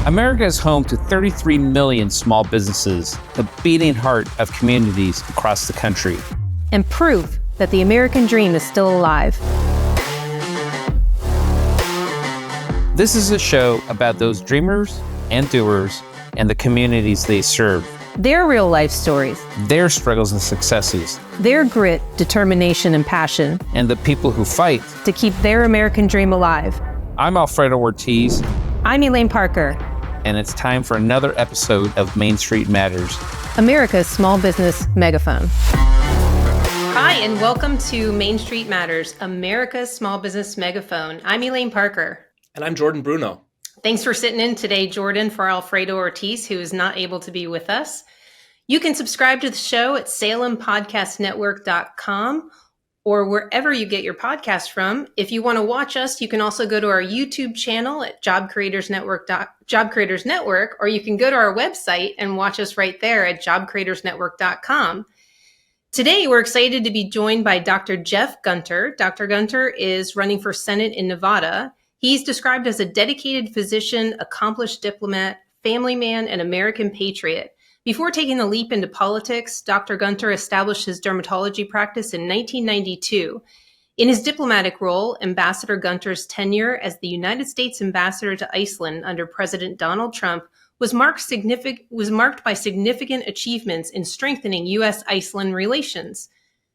America is home to 33 million small businesses, the beating heart of communities across the country. And proof that the American dream is still alive. This is a show about those dreamers and doers and the communities they serve. Their real life stories. Their struggles and successes. Their grit, determination, and passion. And the people who fight to keep their American dream alive. I'm Alfredo Ortiz. I'm Elaine Parker. And it's time for another episode of Main Street Matters, America's small business megaphone. Hi, and welcome to Main Street Matters, America's small business megaphone. I'm Elaine Parker. And I'm Jordan Bruno. Thanks for sitting in today, Jordan, for Alfredo Ortiz, who is not able to be with us. You can subscribe to the show at salempodcastnetwork.com or wherever you get your podcast from. If you want to watch us, you can also go to our YouTube channel at Job Creators Network, or you can go to our website and watch us right there at jobcreatorsnetwork.com. Today, we're excited to be joined by Dr. Jeff Gunter. Dr. Gunter is running for Senate in Nevada. He's described as a dedicated physician, accomplished diplomat, family man, and American patriot. Before taking the leap into politics, Dr. Gunter established his dermatology practice in 1992. In his diplomatic role, Ambassador Gunter's tenure as the United States Ambassador to Iceland under President Donald Trump was marked by significant achievements in strengthening U.S.-Iceland relations.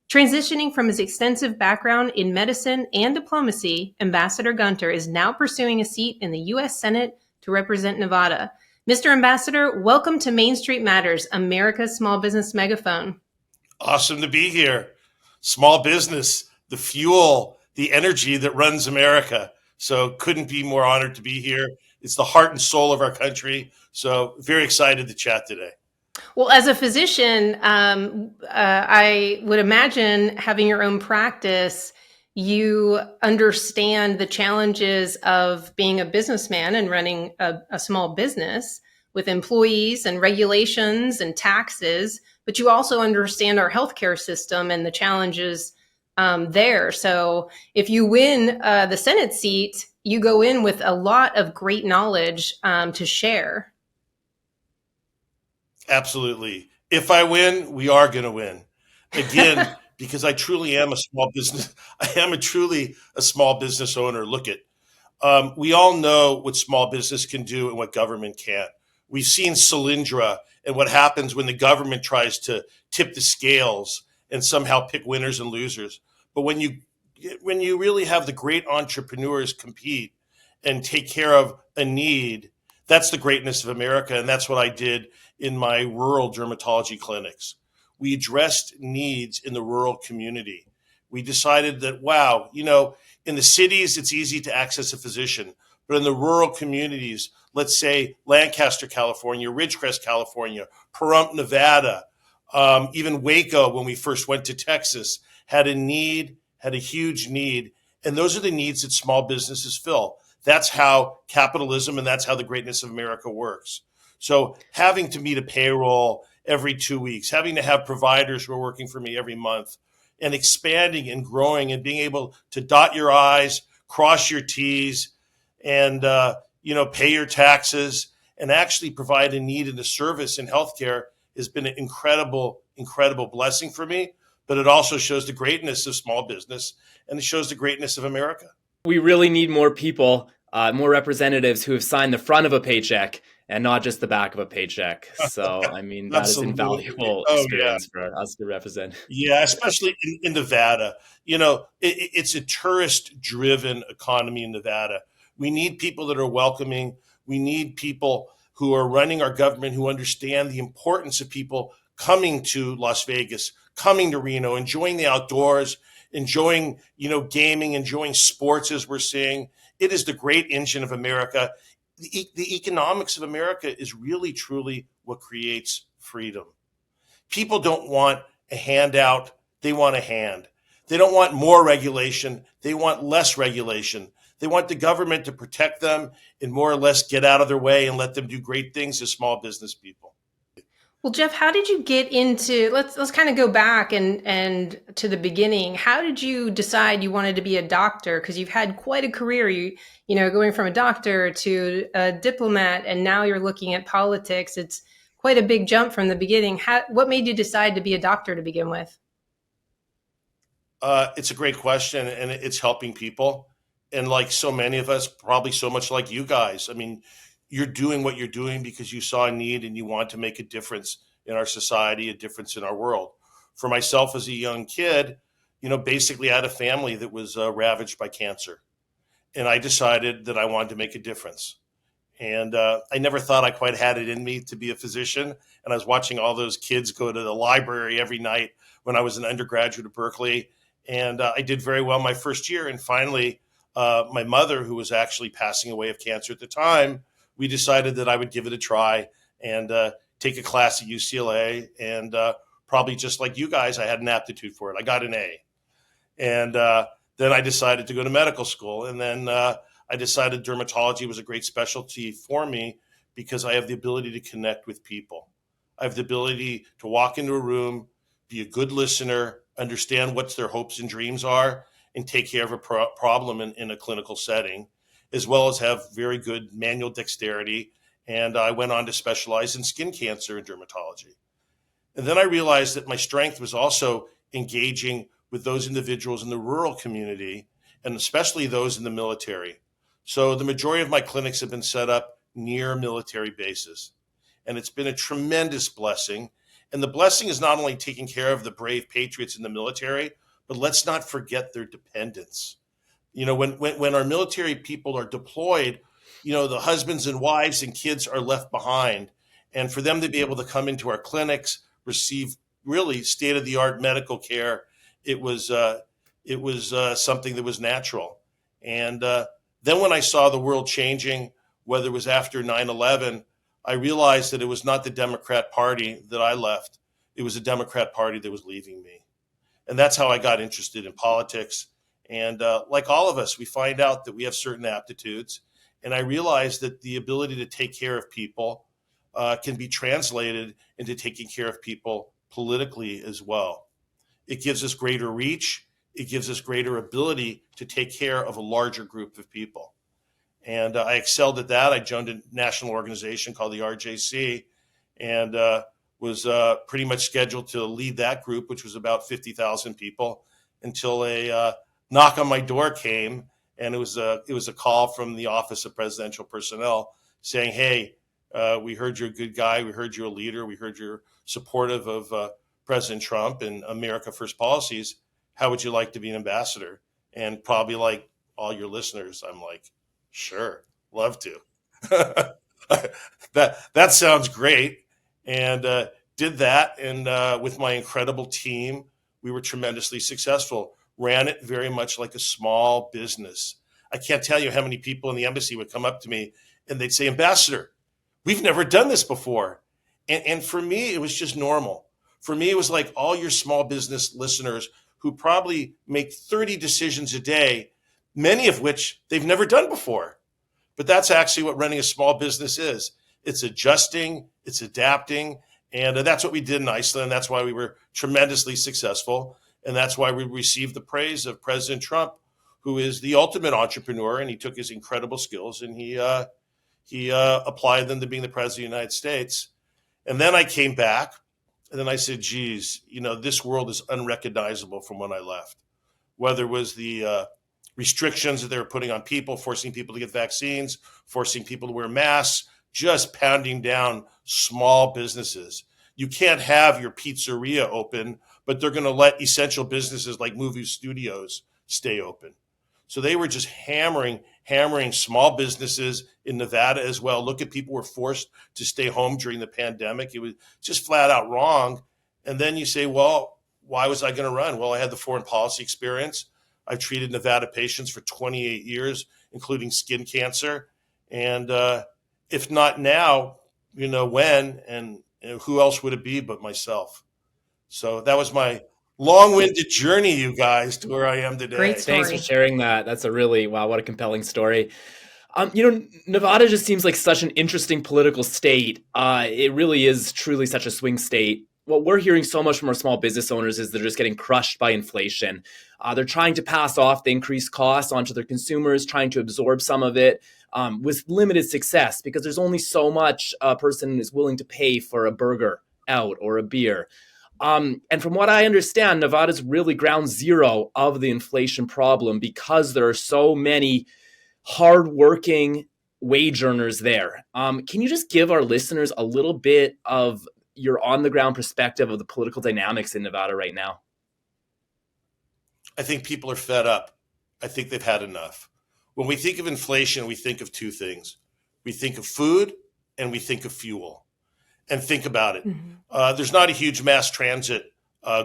Transitioning from his extensive background in medicine and diplomacy, Ambassador Gunter is now pursuing a seat in the U.S. Senate to represent Nevada. Mr. Ambassador, welcome to Main Street Matters, America's small business megaphone. Awesome to be here. Small business, the fuel, the energy that runs America. So couldn't be more honored to be here. It's the heart and soul of our country. So very excited to chat today. Well, as a physician, I would imagine having your own practice, you understand the challenges of being a businessman and running a small business with employees and regulations and taxes, but you also understand our healthcare system and the challenges there. So if you win the Senate seat, you go in with a lot of great knowledge to share. Absolutely. If I win, we are going to win. Again, because I truly am a small business. I am truly a small business owner. Look at, we all know what small business can do and what government can't. We've seen Solyndra and what happens when the government tries to tip the scales and somehow pick winners and losers. But when you really have the great entrepreneurs compete and take care of a need, that's the greatness of America. And that's what I did in my rural dermatology clinics. We addressed needs in the rural community. We decided that, wow, in the cities, it's easy to access a physician, but in the rural communities, let's say Lancaster, California, Ridgecrest, California, Pahrump, Nevada, even Waco, when we first went to Texas, had a huge need. And those are the needs that small businesses fill. That's how capitalism and that's how the greatness of America works. So having to meet a payroll every 2 weeks, having to have providers who are working for me every month, and expanding and growing and being able to dot your I's, cross your T's, and pay your taxes and actually provide a need and a service in healthcare has been an incredible, incredible blessing for me. But it also shows the greatness of small business and it shows the greatness of America. We really need more people, more representatives who have signed the front of a paycheck and not just the back of a paycheck. So, I mean, that is invaluable experience for us to represent. Yeah, especially in Nevada. It's a tourist-driven economy in Nevada. We need people that are welcoming. We need people who are running our government who understand the importance of people coming to Las Vegas, coming to Reno, enjoying the outdoors, enjoying, gaming, enjoying sports as we're seeing. It is the great engine of America. The economics of America is really, truly what creates freedom. People don't want a handout. They want a hand. They don't want more regulation. They want less regulation. They want the government to protect them and more or less get out of their way and let them do great things as small business people. Well, Jeff, how did you get into, let's kind of go back and to the beginning. How did you decide you wanted to be a doctor? Because you've had quite a career, going from a doctor to a diplomat, and now you're looking at politics. It's quite a big jump from the beginning. What made you decide to be a doctor to begin with? It's a great question, and it's helping people. And like so many of us, probably so much like you guys, I mean, you're doing what you're doing because you saw a need and you want to make a difference in our society, a difference in our world. For myself as a young kid, basically I had a family that was ravaged by cancer. And I decided that I wanted to make a difference. And I never thought I quite had it in me to be a physician. And I was watching all those kids go to the library every night when I was an undergraduate at Berkeley. And I did very well my first year. And finally, my mother, who was actually passing away of cancer at the time, we decided that I would give it a try and take a class at UCLA. And probably just like you guys, I had an aptitude for it. I got an A. And then I decided to go to medical school. And then I decided dermatology was a great specialty for me because I have the ability to connect with people. I have the ability to walk into a room, be a good listener, understand what their hopes and dreams are, and take care of a problem in a clinical setting, as well as have very good manual dexterity. And I went on to specialize in skin cancer and dermatology. And then I realized that my strength was also engaging with those individuals in the rural community, and especially those in the military. So the majority of my clinics have been set up near military bases. And it's been a tremendous blessing. And the blessing is not only taking care of the brave patriots in the military, but let's not forget their dependents. When our military people are deployed, the husbands and wives and kids are left behind. And for them to be able to come into our clinics, receive really state-of-the-art medical care, it was something that was natural. And then when I saw the world changing, whether it was after 9/11, I realized that it was not the Democrat Party that I left. It was the Democrat Party that was leaving me. And that's how I got interested in politics. And like all of us, we find out that we have certain aptitudes. And I realized that the ability to take care of people can be translated into taking care of people politically as well. It gives us greater reach. It gives us greater ability to take care of a larger group of people. And I excelled at that. I joined a national organization called the RJC and was pretty much scheduled to lead that group, which was about 50,000 people, until a knock on my door came. And it was a call from the Office of Presidential Personnel saying, hey, we heard you're a good guy. We heard you're a leader. We heard you're supportive of President Trump and America First policies. How would you like to be an ambassador? And probably like all your listeners, I'm like, sure, love to. that sounds great. And did that. And with my incredible team, we were tremendously successful. Ran it very much like a small business. I can't tell you how many people in the embassy would come up to me and they'd say, Ambassador, we've never done this before. And for me, it was just normal. For me, it was like all your small business listeners who probably make 30 decisions a day, many of which they've never done before. But that's actually what running a small business is. It's adjusting, it's adapting. And that's what we did in Iceland. That's why we were tremendously successful. And that's why we received the praise of President Trump, who is the ultimate entrepreneur. And he took his incredible skills and he applied them to being the president of the United States. And then I came back and then I said, geez, this world is unrecognizable from when I left. Whether it was the restrictions that they were putting on people, forcing people to get vaccines, forcing people to wear masks, just pounding down small businesses. You can't have your pizzeria open, but they're going to let essential businesses like movie studios stay open. So they were just hammering small businesses in Nevada as well. Look at people who were forced to stay home during the pandemic. It was just flat out wrong. And then you say, well, why was I going to run? Well, I had the foreign policy experience. I've treated Nevada patients for 28 years, including skin cancer. And if not now, when, and who else would it be but myself? So that was my long-winded journey, you guys, to where I am today. Great story. Thanks for sharing that. That's a really, wow, what a compelling story. Nevada just seems like such an interesting political state. It really is truly such a swing state. What we're hearing so much from our small business owners is they're just getting crushed by inflation. They're trying to pass off the increased costs onto their consumers, trying to absorb some of it with limited success because there's only so much a person is willing to pay for a burger out or a beer. And from what I understand, Nevada's really ground zero of the inflation problem because there are so many hardworking wage earners there. Can you just give our listeners a little bit of your on-the-ground perspective of the political dynamics in Nevada right now? I think people are fed up. I think they've had enough. When we think of inflation, we think of two things. We think of food and we think of fuel. And think about it. Mm-hmm. There's not a huge mass transit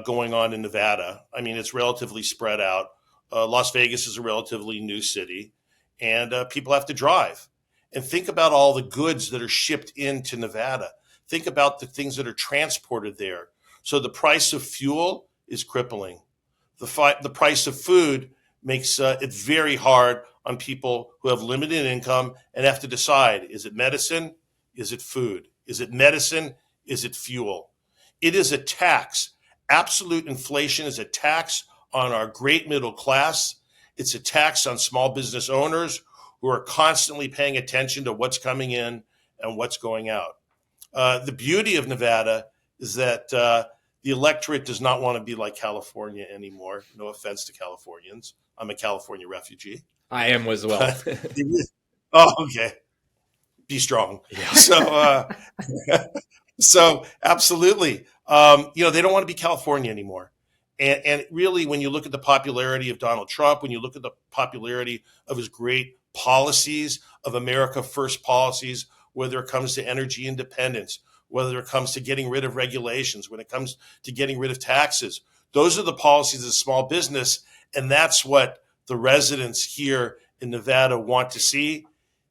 going on in Nevada. I mean, it's relatively spread out. Las Vegas is a relatively new city, and people have to drive. And think about all the goods that are shipped into Nevada. Think about the things that are transported there. So the price of fuel is crippling. The price of food makes it very hard on people who have limited income and have to decide, is it medicine? Is it food? Is it medicine? Is it fuel? It is a tax. Absolute inflation is a tax on our great middle class. It's a tax on small business owners who are constantly paying attention to what's coming in and what's going out. The beauty of Nevada is that the electorate does not want to be like California anymore. No offense to Californians. I'm a California refugee. I am as well. Oh, okay. Be strong. Yeah. So absolutely. They don't want to be California anymore. And really, when you look at the popularity of Donald Trump, when you look at the popularity of his great policies, of America First policies, whether it comes to energy independence, whether it comes to getting rid of regulations, when it comes to getting rid of taxes, those are the policies of small business. And that's what the residents here in Nevada want to see.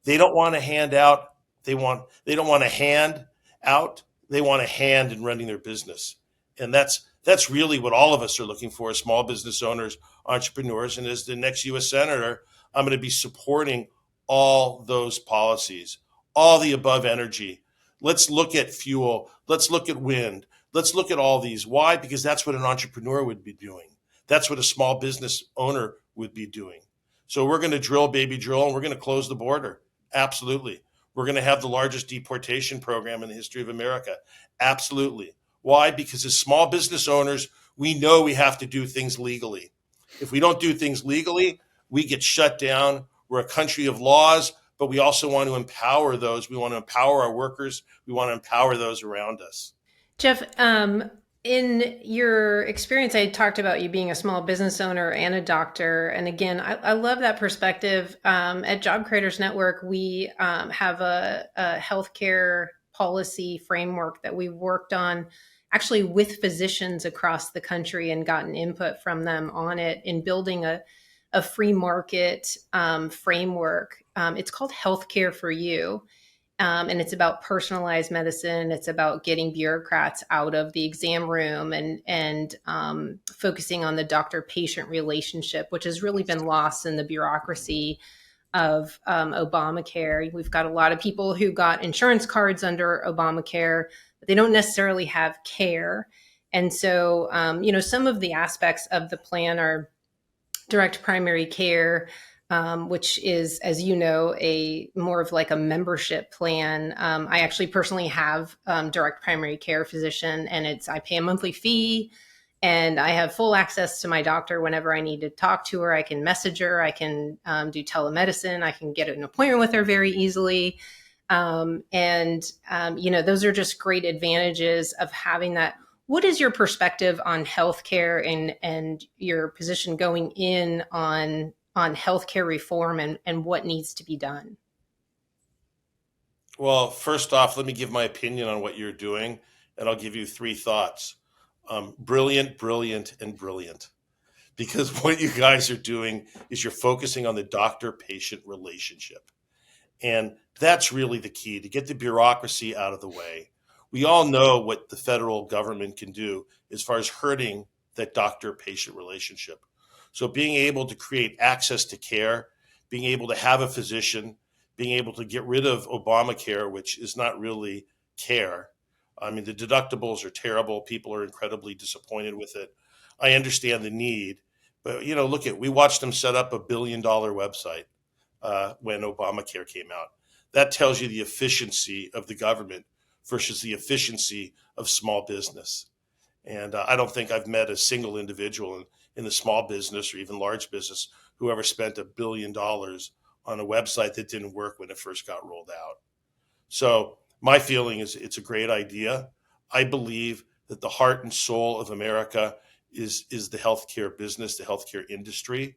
They don't want a handout. They don't want a hand out. They want a hand in running their business. And that's really what all of us are looking for as small business owners, entrepreneurs. And as the next U.S. Senator, I'm going to be supporting all those policies, all the above energy. Let's look at fuel. Let's look at wind. Let's look at all these. Why? Because that's what an entrepreneur would be doing. That's what a small business owner would be doing. So we're going to drill, baby, drill, and we're going to close the border. Absolutely. We're going to have the largest deportation program in the history of America. Absolutely. Why? Because as small business owners, we know we have to do things legally. If we don't do things legally, we get shut down. We're a country of laws, but we also want to empower those. We want to empower our workers. We want to empower those around us. Jeff, in your experience, I talked about you being a small business owner and a doctor. And again, I love that perspective. At Job Creators Network, we have a healthcare policy framework that we worked on actually with physicians across the country and gotten input from them on it in building a free market framework. It's called Healthcare for You. And it's about personalized medicine. It's about getting bureaucrats out of the exam room and focusing on the doctor-patient relationship, which has really been lost in the bureaucracy of Obamacare. We've got a lot of people who got insurance cards under Obamacare, but they don't necessarily have care. And so, some of the aspects of the plan are direct primary care, which is, as you know, a more of like a membership plan. I actually personally have direct primary care physician, and I pay a monthly fee, and I have full access to my doctor whenever I need to talk to her. I can message her. I can do telemedicine. I can get an appointment with her very easily. Those are just great advantages of having that. What is your perspective on healthcare and your position going in on healthcare reform and what needs to be done? Well, first off, let me give my opinion on what you're doing, and I'll give you three thoughts. Brilliant, brilliant, and brilliant. Because what you guys are doing is you're focusing on the doctor-patient relationship. And that's really the key, to get the bureaucracy out of the way. We all know what the federal government can do as far as hurting that doctor-patient relationship. So being able to create access to care, being able to have a physician, being able to get rid of Obamacare, which is not really care. I mean, the deductibles are terrible. People are incredibly disappointed with it. I understand the need, but we watched them set up $1 billion website when Obamacare came out. That tells you the efficiency of the government versus the efficiency of small business. And I don't think I've met a single individual in the small business or even large business who ever spent $1 billion on a website that didn't work when it first got rolled out. So my feeling is it's a great idea. I believe that the heart and soul of America is the healthcare business, the healthcare industry.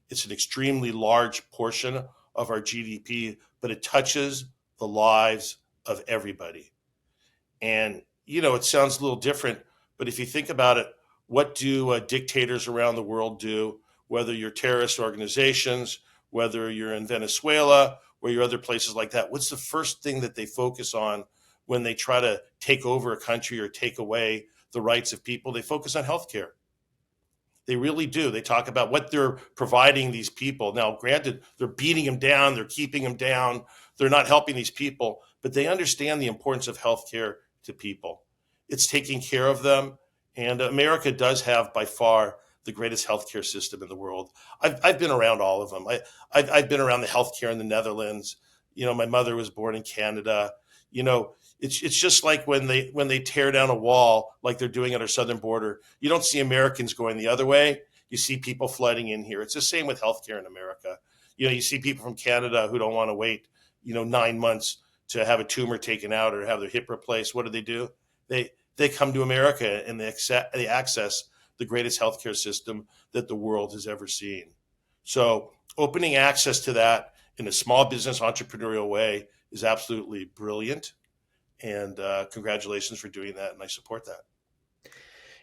It's an extremely large portion of our GDP, but it touches the lives of everybody. And, it sounds a little different, but if you think about it, what do dictators around the world do, whether you're terrorist organizations, whether you're in Venezuela or you're other places like that? What's the first thing that they focus on when they try to take over a country or take away the rights of people? They focus on healthcare. They really do. They talk about what they're providing these people. Now, granted, they're beating them down. They're keeping them down. They're not helping these people, but they understand the importance of healthcare to people. It's taking care of them. And America does have by far the greatest healthcare system in the world. I've been around all of them. I've been around the healthcare in the Netherlands. My mother was born in Canada. It's just like when they tear down a wall, like they're doing at our southern border. You don't see Americans going the other way. You see people flooding in here. It's the same with healthcare in America. You see people from Canada who don't want to wait, 9 months to have a tumor taken out or have their hip replaced. What do? They come to America and they access the greatest healthcare system that the world has ever seen. So opening access to that in a small business entrepreneurial way is absolutely brilliant. And congratulations for doing that. And I support that.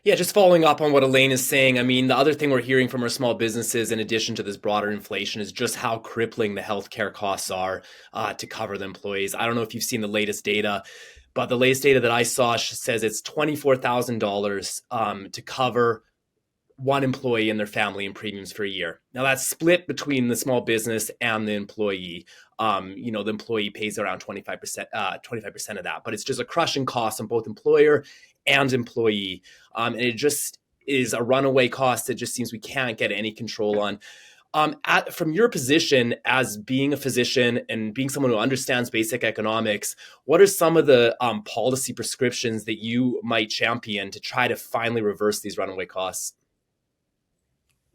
Yeah, just following up on what Elaine is saying, I mean, the other thing we're hearing from our small businesses, in addition to this broader inflation, is just how crippling the healthcare costs are to cover the employees. I don't know if you've seen the latest data, but the latest data that I saw says it's $24,000 to cover one employee and their family in premiums for a year. Now that's split between the small business and the employee. The employee pays around 25% of that, but it's just a crushing cost on both employer and employee. And it just is a runaway cost that just seems we can't get any control on. From your position as being a physician and being someone who understands basic economics, what are some of the policy prescriptions that you might champion to try to finally reverse these runaway costs?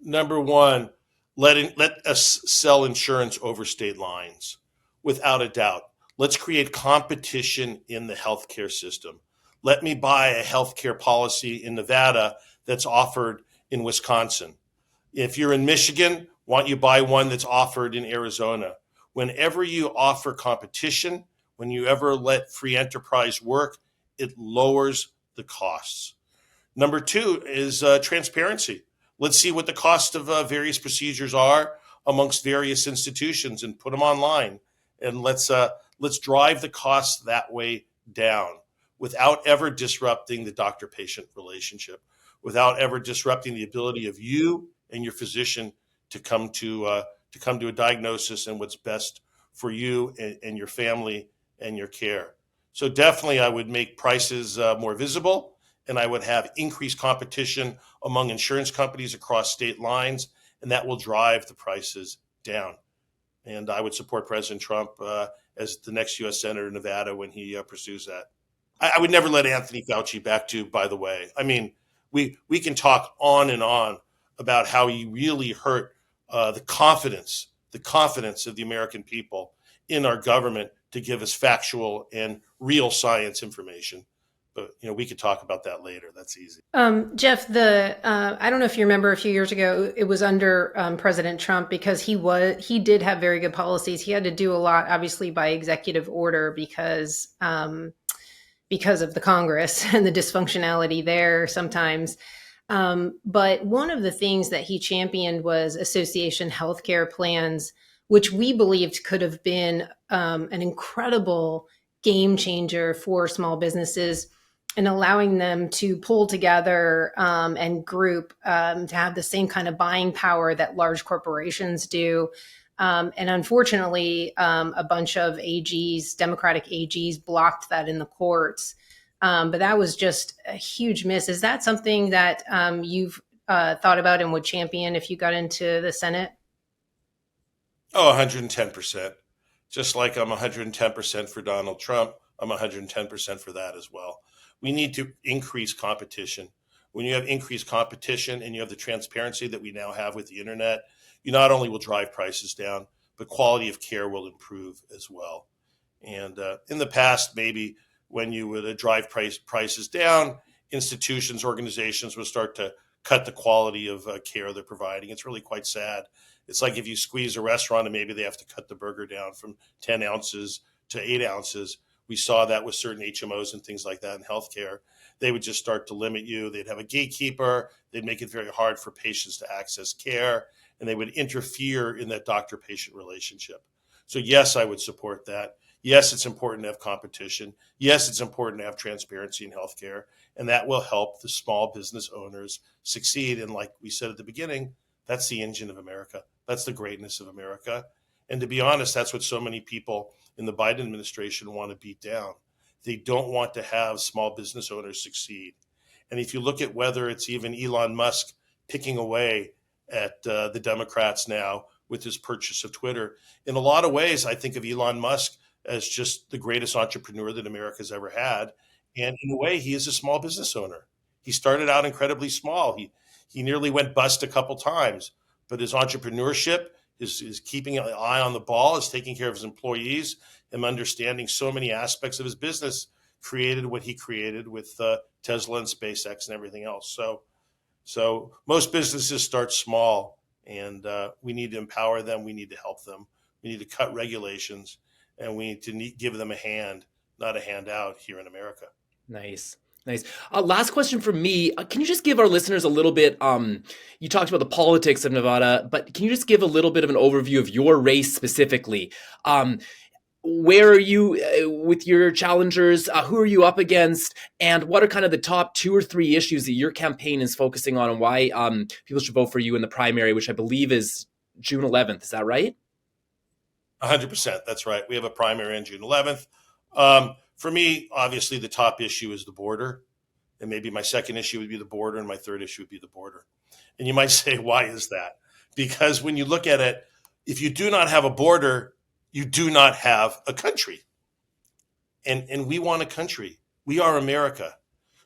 Number one, let us sell insurance over state lines, without a doubt. Let's create competition in the healthcare system. Let me buy a healthcare policy in Nevada that's offered in Wisconsin. If you're in Michigan, why don't you buy one that's offered in Arizona? Whenever you offer competition, when you ever let free enterprise work, it lowers the costs. Number two is transparency. Let's see what the cost of various procedures are amongst various institutions and put them online. And let's drive the costs that way down without ever disrupting the doctor-patient relationship, without ever disrupting the ability of you and your physician to come to a diagnosis and what's best for you and your family and your care. So definitely I would make prices more visible, and I would have increased competition among insurance companies across state lines, and that will drive the prices down. And I would support President Trump as the next U.S. Senator in Nevada when he pursues that. I would never let Anthony Fauci back to, by the way. I mean, we can talk on and on about how he really hurt the confidence of the American people in our government to give us factual and real science information. But, we could talk about that later. That's easy. Jeff, I don't know if you remember a few years ago, it was under President Trump, because he did have very good policies. He had to do a lot, obviously, by executive order because of the Congress and the dysfunctionality there sometimes. But one of the things that he championed was association healthcare plans, which we believed could have been an incredible game changer for small businesses, and allowing them to pull together and group to have the same kind of buying power that large corporations do. And unfortunately, a bunch of AGs, Democratic AGs, blocked that in the courts. But that was just a huge miss. Is that something that you've thought about and would champion if you got into the Senate? Oh, 110%. Just like I'm 110% for Donald Trump, I'm 110% for that as well. We need to increase competition. When you have increased competition and you have the transparency that we now have with the internet, you not only will drive prices down, but quality of care will improve as well. And in the past, maybe when you would drive prices down, institutions, organizations would start to cut the quality of care they're providing. It's really quite sad. It's like if you squeeze a restaurant and maybe they have to cut the burger down from 10 ounces to 8 ounces. We saw that with certain HMOs and things like that in healthcare. They would just start to limit you. They'd have a gatekeeper. They'd make it very hard for patients to access care, and they would interfere in that doctor-patient relationship. So yes, I would support that. Yes, it's important to have competition. Yes, it's important to have transparency in healthcare, and that will help the small business owners succeed. And like we said at the beginning, that's the engine of America. That's the greatness of America. And to be honest, that's what so many people in the Biden administration want to beat down. They don't want to have small business owners succeed. And if you look at whether it's even Elon Musk picking away at the Democrats now with his purchase of Twitter, in a lot of ways, I think of Elon Musk as just the greatest entrepreneur that America's ever had. And in a way, he is a small business owner. He started out incredibly small. He nearly went bust a couple times, but his entrepreneurship, his keeping an eye on the ball, is taking care of his employees, and understanding so many aspects of his business created what he created with Tesla and SpaceX and everything else. So most businesses start small, and we need to empower them. We need to help them. We need to cut regulations, and we need to give them a hand, not a handout here in America. Nice. Last question from me. Can you just give our listeners a little bit, you talked about the politics of Nevada, but can you just give a little bit of an overview of your race specifically? Where are you with your challengers? Who are you up against? And what are kind of the top 2 or 3 issues that your campaign is focusing on, and why people should vote for you in the primary, which I believe is June 11th. Is that right? 100%. That's right. We have a primary on June 11th. For me, obviously, the top issue is the border. And maybe my second issue would be the border, and my third issue would be the border. And you might say, why is that? Because when you look at it, if you do not have a border, you do not have a country. And we want a country. We are America.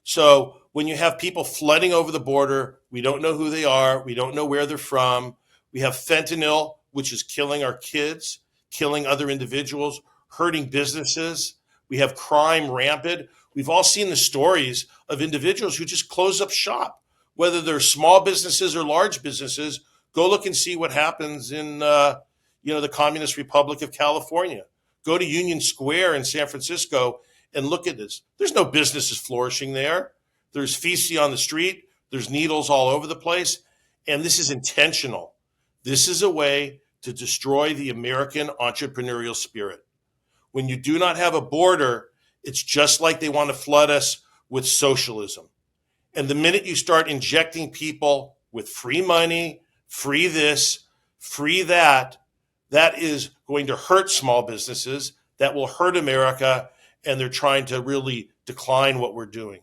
So when you have people flooding over the border, we don't know who they are. We don't know where they're from. We have fentanyl, which is killing our kids, killing other individuals, hurting businesses. We have crime rampant. We've all seen the stories of individuals who just close up shop, whether they're small businesses or large businesses. Go look and see what happens in the Communist Republic of California. Go to Union Square in San Francisco and look at this. There's no businesses flourishing there. There's feces on the street. There's needles all over the place. And this is intentional. This is a way to destroy the American entrepreneurial spirit. When you do not have a border, it's just like they want to flood us with socialism. And the minute you start injecting people with free money, free this, free that, that is going to hurt small businesses. That will hurt America. And they're trying to really decline what we're doing.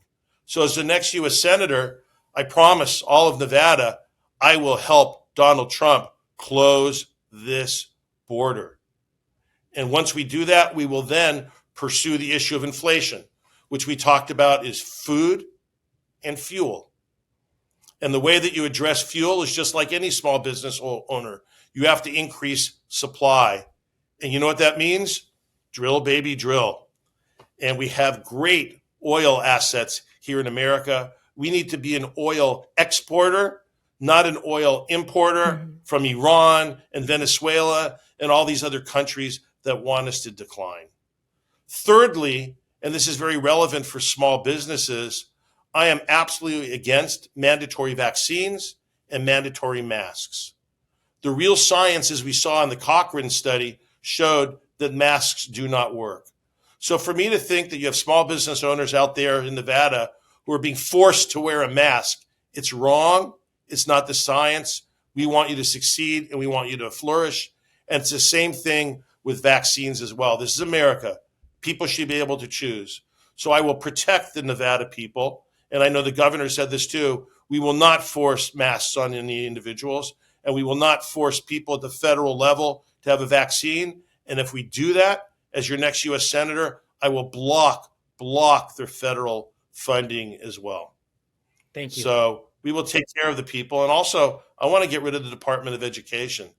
So as the next U.S. Senator, I promise all of Nevada, I will help Donald Trump close this border. And once we do that, we will then pursue the issue of inflation, which we talked about is food and fuel. And the way that you address fuel is just like any small business owner. You have to increase supply. And you know what that means? Drill, baby, drill. And we have great oil assets here in America. We need to be an oil exporter, not an oil importer from Iran and Venezuela and all these other countries that want us to decline. Thirdly, and this is very relevant for small businesses, I am absolutely against mandatory vaccines and mandatory masks. The real science, as we saw in the Cochrane study, showed that masks do not work. So for me to think that you have small business owners out there in Nevada who are being forced to wear a mask, it's wrong. It's not the science. We want you to succeed and we want you to flourish. And it's the same thing with vaccines as well. This is America. People should be able to choose. So I will protect the Nevada people. And I know the governor said this too. We will not force masks on any individuals, and we will not force people at the federal level to have a vaccine. And if we do that, as your next U.S. Senator, I will block their federal funding as well. Thank you. So we will take care of the people. And also, I want to get rid of the Department of Education.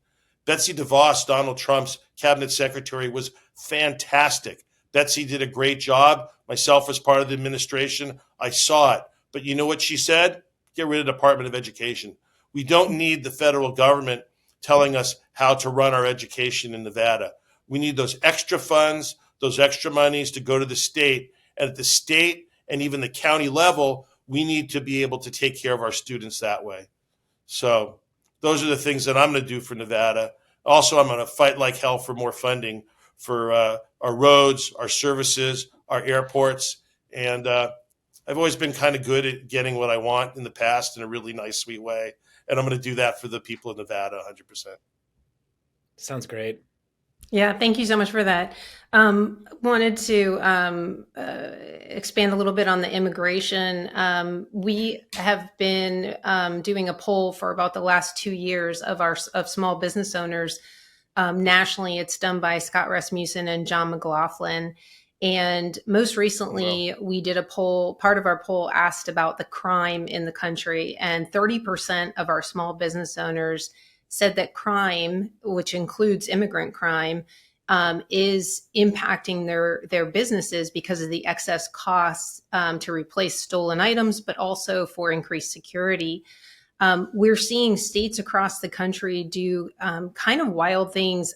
Betsy DeVos, Donald Trump's cabinet secretary, was fantastic. Betsy did a great job. Myself, as part of the administration, I saw it. But you know what she said? Get rid of the Department of Education. We don't need the federal government telling us how to run our education in Nevada. We need those extra funds, those extra monies to go to the state. And at the state and even the county level, we need to be able to take care of our students that way. So those are the things that I'm going to do for Nevada. Also, I'm going to fight like hell for more funding for our roads, our services, our airports. And I've always been kind of good at getting what I want in the past in a really nice, sweet way. And I'm going to do that for the people of Nevada 100%. Sounds great. Yeah, thank you so much for that. Wanted to expand a little bit on the immigration. We have been doing a poll for about the last 2 years of small business owners. Nationally, it's done by Scott Rasmussen and John McLaughlin. And most recently, we did a poll. Part of our poll asked about the crime in the country, and 30% of our small business owners said that crime, which includes immigrant crime, is impacting their businesses because of the excess costs to replace stolen items, but also for increased security. We're seeing states across the country do kind of wild things.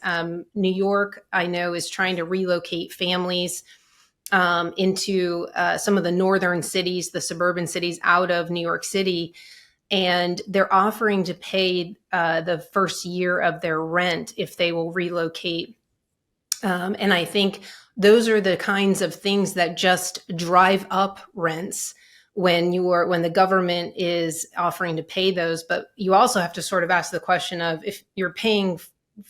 New York, I know, is trying to relocate families into some of the northern cities, the suburban cities out of New York City. And they're offering to pay the first year of their rent if they will relocate. And I think those are the kinds of things that just drive up rents when the government is offering to pay those. But you also have to sort of ask the question of, if you're paying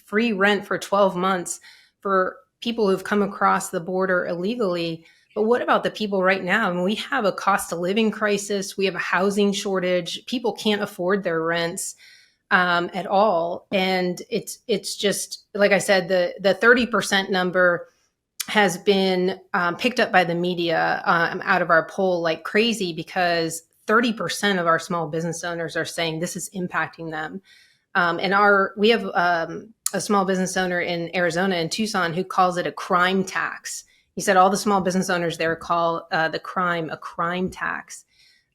free rent for 12 months for people who've come across the border illegally, but what about the people right now? I mean, we have a cost of living crisis. We have a housing shortage. People can't afford their rents at all. And it's just, like I said, the 30% number has been picked up by the media out of our poll like crazy, because 30% of our small business owners are saying this is impacting them. And we have a small business owner in Arizona, in Tucson, who calls it a crime tax. He said all the small business owners there call the crime a crime tax.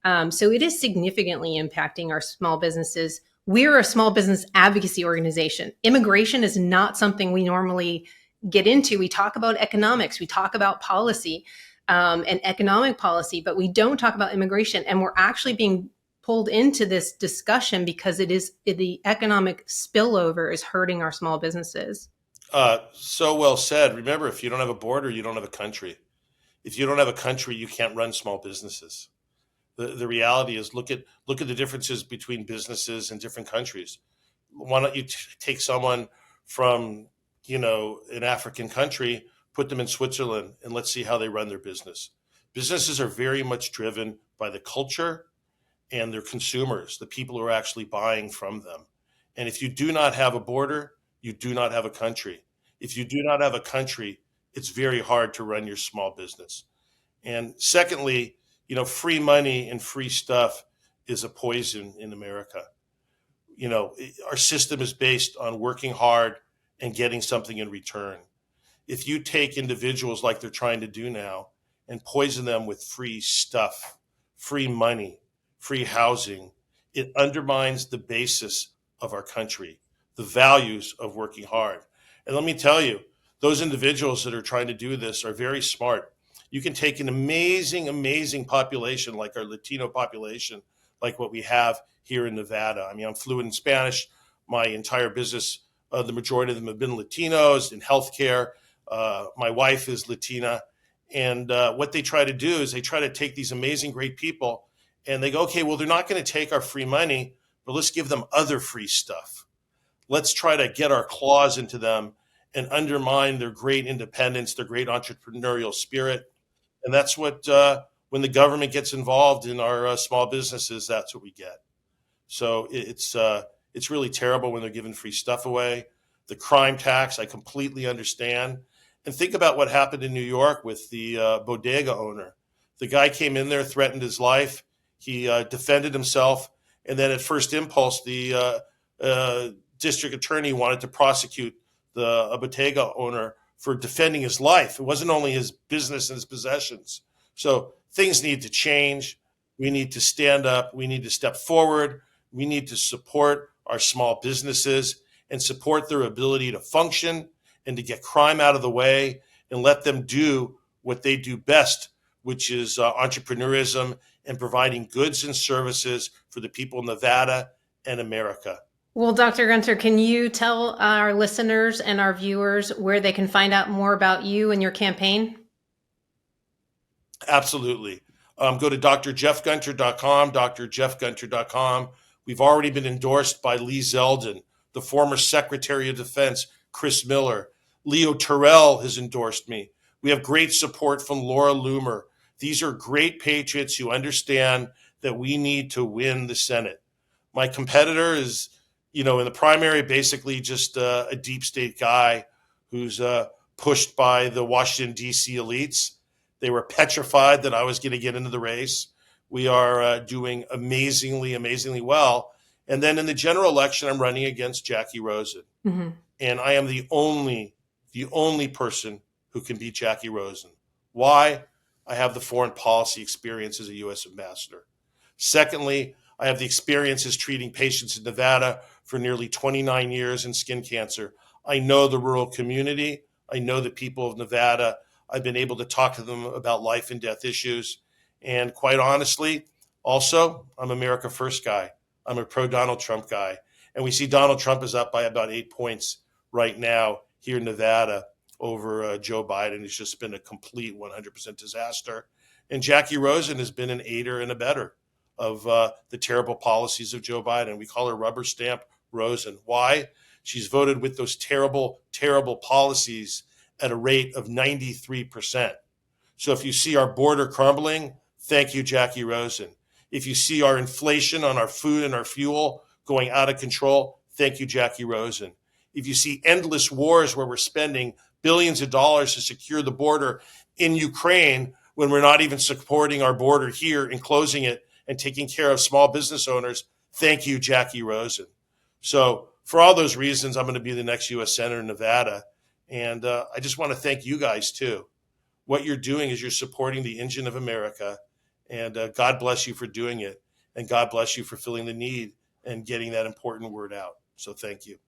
So it is significantly impacting our small businesses. We're a small business advocacy organization. Immigration is not something we normally get into. We talk about economics, we talk about policy and economic policy, but we don't talk about immigration. And we're actually being pulled into this discussion because the economic spillover is hurting our small businesses. So well said. Remember, if you don't have a border, you don't have a country. If you don't have a country, you can't run small businesses. The reality is, look at the differences between businesses in different countries. Why don't you take someone from, an African country, put them in Switzerland, and let's see how they run their business. Businesses are very much driven by the culture and their consumers, the people who are actually buying from them. And if you do not have a border, you do not have a country. If you do not have a country, it's very hard to run your small business. And secondly, free money and free stuff is a poison in America. Our system is based on working hard and getting something in return. If you take individuals like they're trying to do now and poison them with free stuff, free money, free housing, it undermines the basis of our country, the values of working hard. And let me tell you, those individuals that are trying to do this are very smart. You can take an amazing, amazing population like our Latino population, like what we have here in Nevada. I mean, I'm fluent in Spanish. My entire business, the majority of them have been Latinos in healthcare. My wife is Latina. And what they try to do is they try to take these amazing, great people and they go, okay, well, they're not going to take our free money, but let's give them other free stuff. let's try to get our claws into them and undermine their great independence, their great entrepreneurial spirit. And that's what, when the government gets involved in our small businesses, that's what we get. So it's really terrible when they're giving free stuff away. The crime tax, I completely understand. And think about what happened in New York with the bodega owner. The guy came in there, threatened his life. He defended himself. And then at first impulse, the district attorney wanted to prosecute the bodega owner for defending his life. It wasn't only his business and his possessions. So things need to change. We need to stand up. We need to step forward. We need to support our small businesses and support their ability to function and to get crime out of the way and let them do what they do best, which is entrepreneurism and providing goods and services for the people of Nevada and America. Well, Dr. Gunter, can you tell our listeners and our viewers where they can find out more about you and your campaign? Absolutely. Go to drjeffgunter.com, drjeffgunter.com. We've already been endorsed by Lee Zeldin, the former Secretary of Defense, Chris Miller. Leo Terrell has endorsed me. We have great support from Laura Loomer. These are great patriots who understand that we need to win the Senate. My competitor is, in the primary, basically just a deep state guy who's pushed by the Washington, D.C. elites. They were petrified that I was going to get into the race. We are doing amazingly well. And then in the general election, I'm running against Jackie Rosen. Mm-hmm. And I am the only person who can beat Jackie Rosen. Why? I have the foreign policy experience as a U.S. ambassador. Secondly, I have the experiences treating patients in Nevada for nearly 29 years in skin cancer. I know the rural community. I know the people of Nevada. I've been able to talk to them about life and death issues. And quite honestly, also, I'm America First guy. I'm a pro-Donald Trump guy. And we see Donald Trump is up by about 8 points right now here in Nevada over Joe Biden. It's just been a complete 100% disaster. And Jackie Rosen has been an aider and abetter of the terrible policies of Joe Biden. We call her rubber stamp Rosen. Why? She's voted with those terrible policies at a rate of 93%. So if you see our border crumbling, thank you, Jackie Rosen. If you see our inflation on our food and our fuel going out of control, thank you, Jackie Rosen. If you see endless wars where we're spending billions of dollars to secure the border in Ukraine when we're not even supporting our border here and closing it and taking care of small business owners, thank you, Jackie Rosen. So for all those reasons, I'm going to be the next U.S. Senator in Nevada. And I just want to thank you guys, too. What you're doing is you're supporting the engine of America. And God bless you for doing it. And God bless you for filling the need and getting that important word out. So thank you.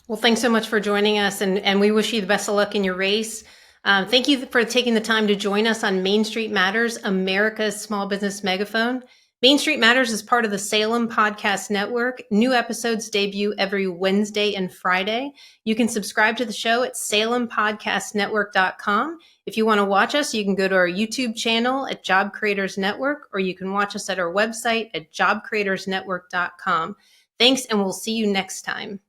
Well, thanks so much for joining us. And we wish you the best of luck in your race. Thank you for taking the time to join us on Main Street Matters, America's small business megaphone. Main Street Matters is part of the Salem Podcast Network. New episodes debut every Wednesday and Friday. You can subscribe to the show at salempodcastnetwork.com. If you want to watch us, you can go to our YouTube channel at Job Creators Network, or you can watch us at our website at jobcreatorsnetwork.com. Thanks, and we'll see you next time.